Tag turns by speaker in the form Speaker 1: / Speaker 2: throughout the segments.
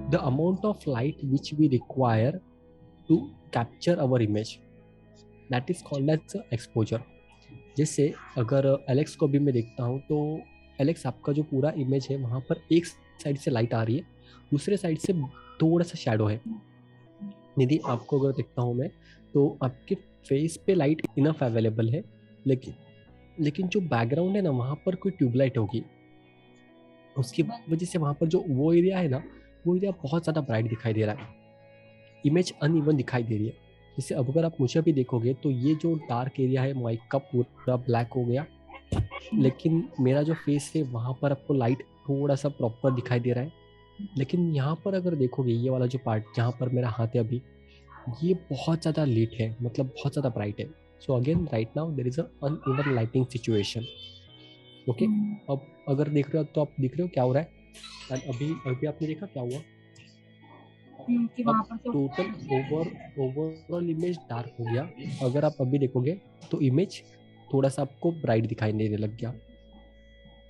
Speaker 1: the amount of light which we require to capture our image, that is called as exposure. जैसे अगर Alex को भी मैं देखता हूँ तो एलेक्स आपका जो पूरा इमेज है वहाँ पर एक साइड से लाइट आ रही है, दूसरे साइड से थोड़ा सा शैडो है। निधि आपको अगर देखता हूँ मैं तो आपके फेस पे लाइट इनफ अवेलेबल है, लेकिन लेकिन जो बैकग्राउंड है ना वहाँ पर कोई ट्यूबलाइट होगी, उसकी वजह से वहाँ पर जो वो एरिया है ना, वो एरिया बहुत ज़्यादा ब्राइट दिखाई दे रहा है, इमेज अनइवन दिखाई दे रही है। जैसे अब अगर आप मुझे भी देखोगे तो ये जो डार्क एरिया है माइक का पूरा ब्लैक हो गया, लेकिन मेरा जो फेस है वहाँ पर आपको लाइट थोड़ा सा प्रॉपर दिखाई दे रहा है। लेकिन यहाँ पर अगर देखोगे ये वाला जो पार्ट जहाँ पर मेरा हाथ है अभी, ये बहुत ज़्यादा लेट है, मतलब बहुत ज़्यादा ब्राइट है। So again right now there is a uneven lighting situation. Okay, अब अगर देख रहे हो तो आप दिख रहे हो क्या हो रहा है, and अभी अभी आपने देखा क्या हुआ,
Speaker 2: कि वहाँ पर तो
Speaker 1: टोटल ओवरऑल इमेज डार्क हो गया। अगर आप अभी देखोगे तो इमेज थोड़ा सा आपको ब्राइट दिखाई देने लग गया,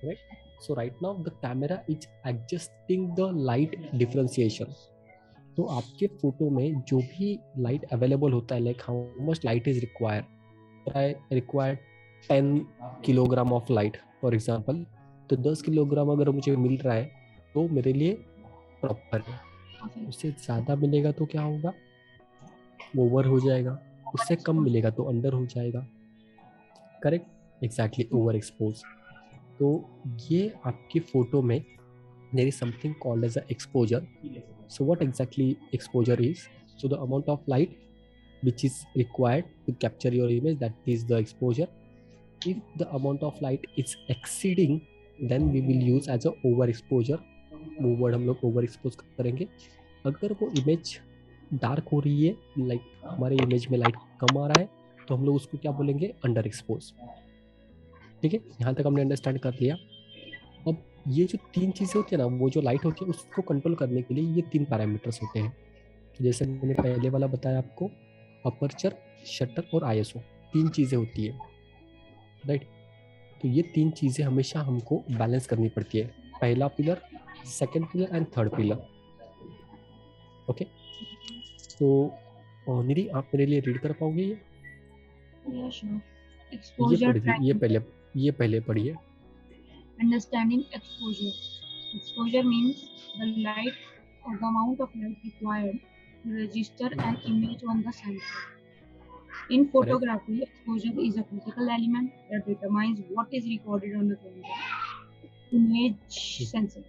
Speaker 1: right. So right now the camera is adjusting the light differentiation. तो आपके फोटो में जो भी लाइट अवेलेबल होता है, like how much light is required, I require 10 kilogram of light for example, तो 10 किलोग्राम अगर मुझे मिल रहा है तो मेरे लिए प्रॉपर है। उससे ज़्यादा मिलेगा तो क्या होगा, ओवर हो जाएगा, उससे कम मिलेगा तो अंडर हो जाएगा, करेक्ट, एग्जैक्टली ओवर एक्सपोज। तो ये आपकी फोटो में there is something called as a exposure. So what exactly exposure is? So the amount of light which is required to capture your image, that is the exposure. If the amount of light is exceeding, then we will use as a overexposure. वो word हम लोग over expose करेंगे। अगर वो image dark हो रही है, like हमारे इमेज में लाइट कम आ रहा है, तो हम लोग उसको क्या बोलेंगे, अंडर एक्सपोज। ठीक है, यहाँ तक हमने अंडरस्टैंड कर लिया। अब ये जो तीन चीज़ें होती है ना, वो जो लाइट होती है उसको कंट्रोल करने के लिए ये तीन पैरामीटर्स होते हैं। जैसे मैंने पहले वाला बताया आपको, अपर्चर, शटर और आईएसओ, तीन चीज़ें होती है, राइट। तो ये तीन चीज़ें हमेशा हमको बैलेंस करनी पड़ती है, पहला pillar, second pillar and third pillar. Okay, तो निधि आप मेरे लिए रीड कर पाओगे ये? ये पढ़िए, ये पहले पढ़िए।
Speaker 2: Understanding exposure. Exposure means the light or the amount of light required to register an image on the sensor. In photography, exposure is a critical element that determines what is recorded on the camera. Image sensor.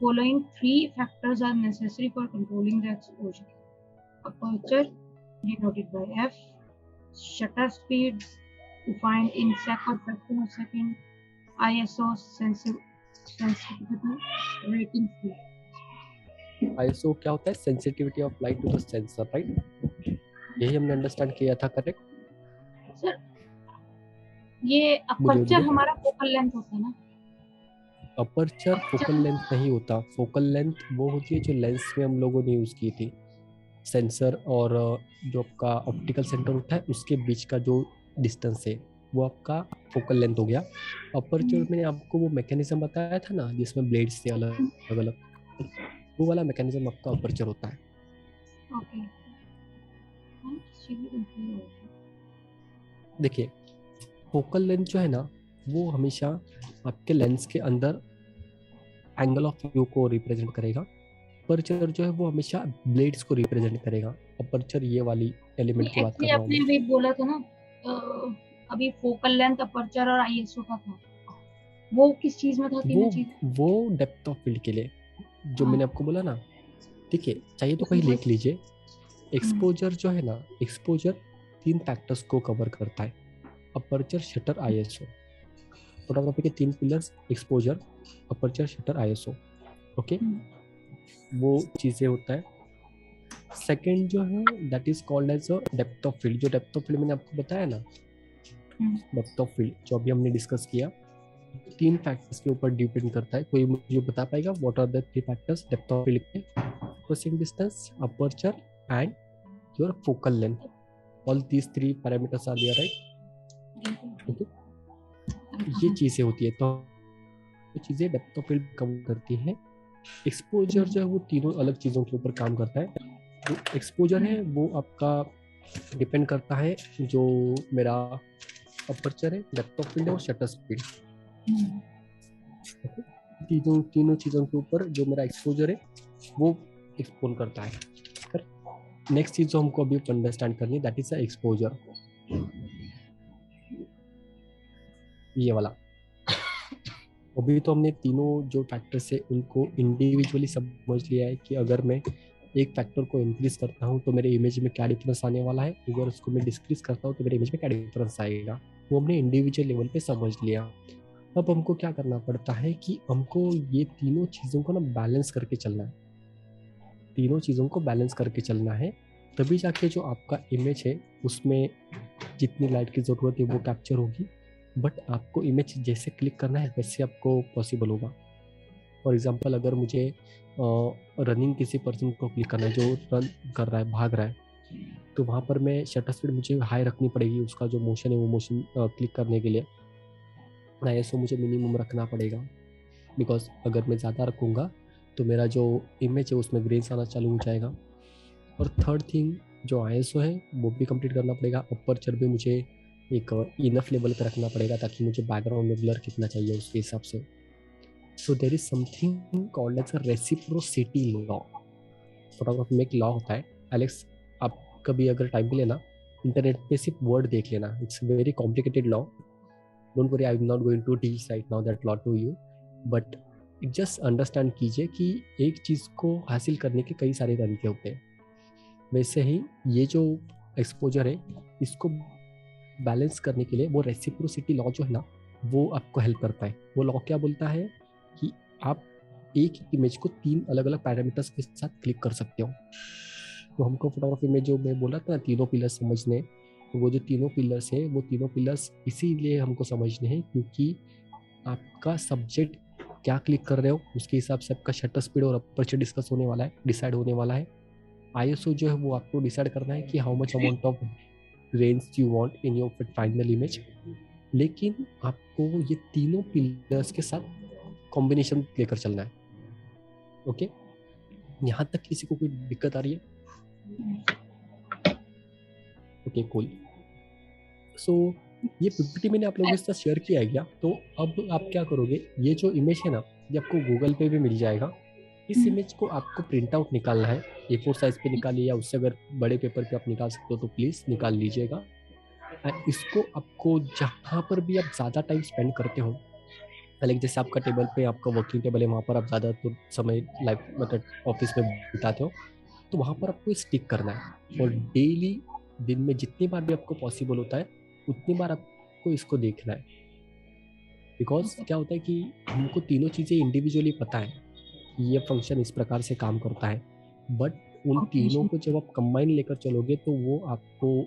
Speaker 2: Following three factors are necessary for controlling the exposure: aperture, denoted by f; shutter speed, defined in sec or fraction of second; ISO, sensitivity, rating speed.
Speaker 1: ISO क्या होता है, sensitivity of light to the sensor, right. यही हमने understand किया था, correct
Speaker 2: sir? ये aperture हमारा focal length होता है ना?
Speaker 1: अपर्चर फोकल लेंथ नहीं होता, फोकल लेंथ वो होती है जो लेंस में हम लोगों ने यूज की थी, सेंसर और जो आपका ऑप्टिकल सेंटर होता है उसके बीच का जो डिस्टेंस है वो आपका फोकल लेंथ हो गया। अपर्चर में आपको वो मैकेनिज्म बताया था ना जिसमें ब्लेड्स थे अलग अलग, वो वाला मैकेनिज्म आपका अपर्चर होता है। देखिए, फोकल लेंथ जो है ना वो हमेशा आपके लेंस के अंदर एंगल ऑफ व्यू को रिप्रेजेंट करेगा। अपर्चर जो है वो हमेशा ब्लेड्स को रिप्रेजेंट करेगा। अपर्चर ये वाली एलिमेंट की बात कर रहा हूँ
Speaker 2: आपने भी बोला था ना अभी फोकल लेंथ, अपर्चर और आईएसओ का था, वो किस चीज में था?
Speaker 1: वो डेप्थ ऑफ फील्ड के लिए जो मैंने आपको बोला ना। ठीक है, चाहिए तो कहीं लिख लीजिए। एक्सपोजर जो है ना, एक्सपोजर तीन फैक्टर्स को कवर करता है, अपर्चर, शटर, आईएसओ। फोटोग्राफी के तीन pillars, exposure, aperture, shutter, ISO. Okay, वो चीज़ें होता है। सेकंड जो है that is called as a depth of field. जो डेप्थ ऑफ फील्ड मैंने आपको बताया ना, डेप्थ ऑफ फील्ड जो अभी हमने डिस्कस किया, तीन फैक्टर्स के ऊपर डिपेंड करता है। कोई मुझे बता पाएगा what are the three factors depth of field के? Focusing distance, aperture and your focal length. All these three parameters are there, right. Okay, ये चीजें होती है, तो ये चीजें डेप्थ ऑफ फील्ड कवर करती हैं एक्सपोजर जो है वो तीनों अलग चीज़ों के ऊपर काम करता है. जो एक्सपोजर है वो आपका डिपेंड करता है जो मेरा अपर्चर है, डेप्थ ऑफ फील्ड है और शटर स्पीड. तीनों चीज़ों के ऊपर जो मेरा एक्सपोजर है वो एक्सपोज करता है. नेक्स्ट चीज जो हमको अभी अंडरस्टैंड करनी है दैट इज द एक्सपोजर. ये वाला अभी तो हमने तीनों जो फैक्टर्स है उनको इंडिविजुअली समझ लिया है कि अगर मैं एक फैक्टर को इंक्रीज करता हूँ तो मेरे इमेज में क्या डिफरेंस आने वाला है, अगर उसको मैं डिक्रीज करता हूँ तो मेरे इमेज में क्या डिफरेंस आएगा, वो हमने इंडिविजुअल लेवल पे समझ लिया. अब हमको क्या करना पड़ता है कि हमको ये तीनों चीज़ों को ना बैलेंस करके चलना है. तीनों चीज़ों को बैलेंस करके चलना है, तभी जाके जो आपका इमेज है उसमें जितनी लाइट की ज़रूरत है वो कैप्चर होगी. बट आपको इमेज जैसे क्लिक करना है वैसे आपको पॉसिबल होगा. फॉर एग्जांपल अगर मुझे रनिंग किसी पर्सन को क्लिक करना है जो रन कर रहा है, भाग रहा है, तो वहाँ पर मैं शटर स्पीड मुझे हाई रखनी पड़ेगी. उसका जो मोशन है वो मोशन क्लिक करने के लिए ISO मुझे मिनिमम रखना पड़ेगा. बिकॉज अगर मैं ज़्यादा रखूँगा तो मेरा जो इमेज है उसमें ग्रेन्स आना चालू हो जाएगा. और थर्ड थिंग जो ISO है वो भी कंप्लीट करना पड़ेगा. अपर्चर भी मुझे एक इनफ लेवल पर रखना पड़ेगा ताकि मुझे बैकग्राउंड में ब्लर कितना चाहिए उसके हिसाब से. So there is something called as a reciprocity law. Photography में एक लॉ होता है. एलेक्स, आप कभी अगर टाइम मिले ना इंटरनेट पे सिर्फ वर्ड देख लेना. It's very complicated law. Don't worry, I am not going to teach right now that law to you, but just understand कीजिए कि एक चीज़ को हासिल करने के कई सारे तरीके होते हैं. वैसे ही ये जो एक्सपोजर है इसको बैलेंस करने के लिए वो रेसिप्रोसिटी लॉ जो है ना वो आपको हेल्प करता है. वो लॉ क्या बोलता है कि आप एक इमेज को 3 अलग अलग पैरामीटर्स के साथ क्लिक कर सकते हो. तो हमको फोटोग्राफी में जो मैं बोला था ना तीनों पिलर्स समझने, तो वो जो तीनों पिलर्स है वो तीनों पिलर्स इसीलिए हमको समझने हैं क्योंकि आपका सब्जेक्ट क्या क्लिक कर रहे हो उसके हिसाब से आपका शटर स्पीड और अपर्चर डिस्कस होने वाला है, डिसाइड होने वाला है. ISO जो है वो आपको डिसाइड करना है कि how much amount of range you want in your final image. लेकिन आपको ये तीनों पिलर्स के साथ कॉम्बिनेशन लेकर चलना है. ओके, यहाँ तक किसी को कोई दिक्कत आ रही है? Okay, cool. सो ये PPT मैंने आप लोगों के साथ शेयर किया है क्या? तो अब आप क्या करोगे, ये जो इमेज है ना ये आपको गूगल पे भी मिल जाएगा. इस इमेज को आपको प्रिंट आउट निकालना है. A4 साइज पे निकालिए या उससे अगर बड़े पेपर पे आप निकाल सकते हो तो प्लीज़ निकाल लीजिएगा. इसको आपको जहाँ पर भी आप ज़्यादा टाइम स्पेंड करते हो, लाइक जैसे आपका टेबल पे आपका वर्किंग टेबल है वहाँ पर आप ज़्यादा तो समय लाइफ मतलब ऑफिस में बिताते हो, तो वहाँ पर आपको स्टिक करना है. और डेली दिन में जितनी बार भी आपको पॉसिबल होता है उतनी बार आपको इसको देखना है. बिकॉज क्या होता है कि हमको तीनों चीज़ें इंडिविजुअली पता है कि ये फंक्शन इस प्रकार से काम करता है, बट उन तीनों को जब आप कंबाइन लेकर चलोगे तो वो आपको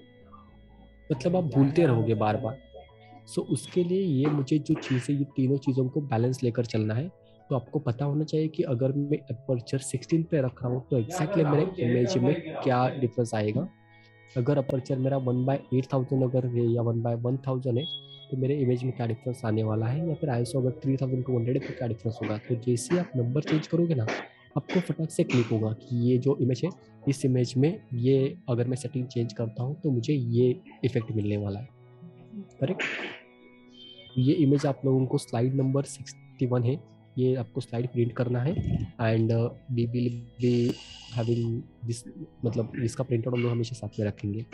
Speaker 1: मतलब आप भूलते रहोगे बार बार. सो उसके लिए ये मुझे जो चीज़ें ये तीनों चीज़ों को बैलेंस लेकर चलना है. तो आपको पता होना चाहिए कि अगर मैं अपर्चर 16 पे रख रहा हूँ तो एग्जैक्टली मेरे इमेज में क्या डिफरेंस आएगा. अगर अपर्चर मेरा 1/8000 अगर है या 1/1000 है तो मेरे इमेज में क्या डिफरेंस आने वाला है, या फिर ISO अगर 3200 है तो क्या डिफरेंस होगा. तो जैसे ही आप नंबर चेंज करोगे ना आपको फटाक से क्लिक होगा कि ये जो इमेज है इस इमेज में ये अगर मैं सेटिंग चेंज करता हूँ तो मुझे ये इफेक्ट मिलने वाला है. करेक्ट. ये इमेज आप लोगों को स्लाइड नंबर 61 है, ये आपको स्लाइड प्रिंट करना है. And we will be having this, मतलब इसका प्रिंट आउट हम लोग हमेशा साथ में रखेंगे.